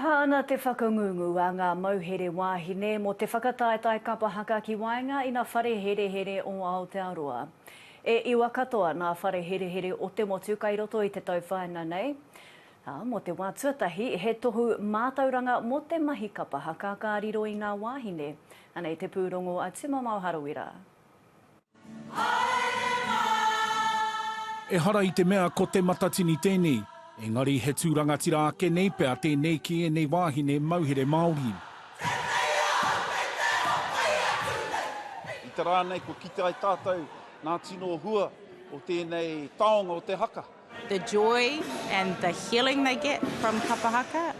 Hāna te whakangungu a ngā mauhere wāhine mo te whakataetai Kapa Haka ki Waenga i ngā whare here o Aotearoa. E iwa katoa ngā whare here o te motu kai roto i te tauwhaina nei. Mo te wā tuatahi, he tohu mātauranga mo te mahi Kapa Haka ka riro i ngā wāhine. Anei te pūrongo a Tima Mauharawira. E hara i te mea ko te matatini tēnei. Engari he tūranga tira ake nei pēr tēnei ki e nei wāhine mauhere Māori. I te rānei ko kite ai tātou nā tino hua o tēnei taonga o te haka. The joy and the healing they get from Kapa Haka,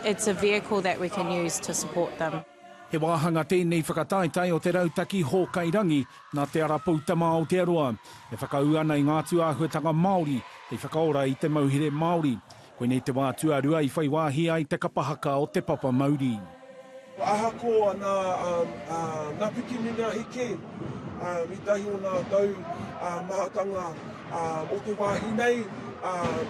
it's a vehicle that we can use to support them. He wāhanga tēnei whakataetai o te rautaki Hōkai Rangi nā te arapau tama Aotearoa. E whakau ana i ngā tuāhuatanga Māori, hei whakaora i te mauhere Māori. Koe nei te wā tuarua i whai wāhi ai te Kapa Haka o te papa Māori. Ahakoa nā pikini ngā hike, i tahi o nā tau mahatanga o te wāhi nei,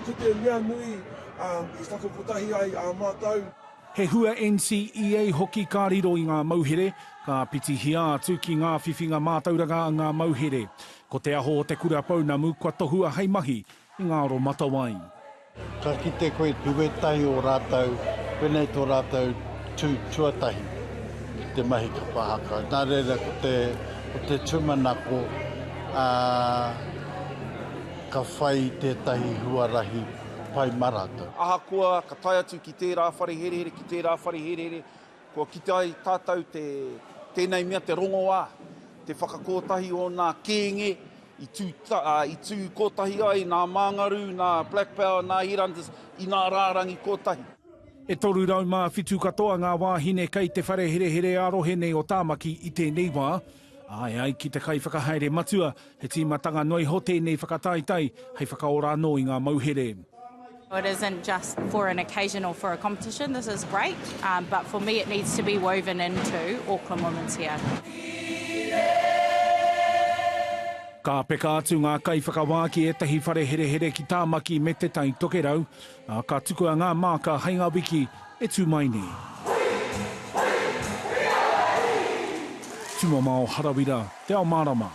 ko te mea nui i whakapotahi ai a mātau. He hua NCEA hoki ka riro i ngā mauhere, ka piti hia atu ki ngā whiwhinga mātauranga a ngā mauhere. Ko te aho o te kura paunamu kua tohua hei mahi i ngā ro matawai. Ka kite koe tuetahi o rātau, whenei tō rātau tuatahi i te mahi Kapa Haka. Nā reira ko te tumanako ka whai tētahi huarahi pai marata. Ahakoa, ka tai atu ki tērā whare here, ki tērā whare here, kua kite ai tātou tēnei mea te rongo wā, te whakakotahi o nā kēnge, i tū kotahi ai, nā māngaru, nā Black Power, nā Highlanders, i nā rārangi kotahi. E toru rau mā whitu katoa ngā wāhine kei te whare here arohe nei o tāmaki i tēnei wā. Ai ki te kai whakahaere matua, he tīmatanga noi ho tēnei whakataetai, hei whakaora anō i ngā mauhere. It isn't just for an occasion or for a competition, this is great, but for me it needs to be woven into Auckland Women's here. Ka peka atu ngā kai whakawā ki etahi whare here ki tāmaki me te tai tokerau, ka tukua ngā māka heinga wiki e tū mai nei. Tima Mauharawira, te Ao Mārama.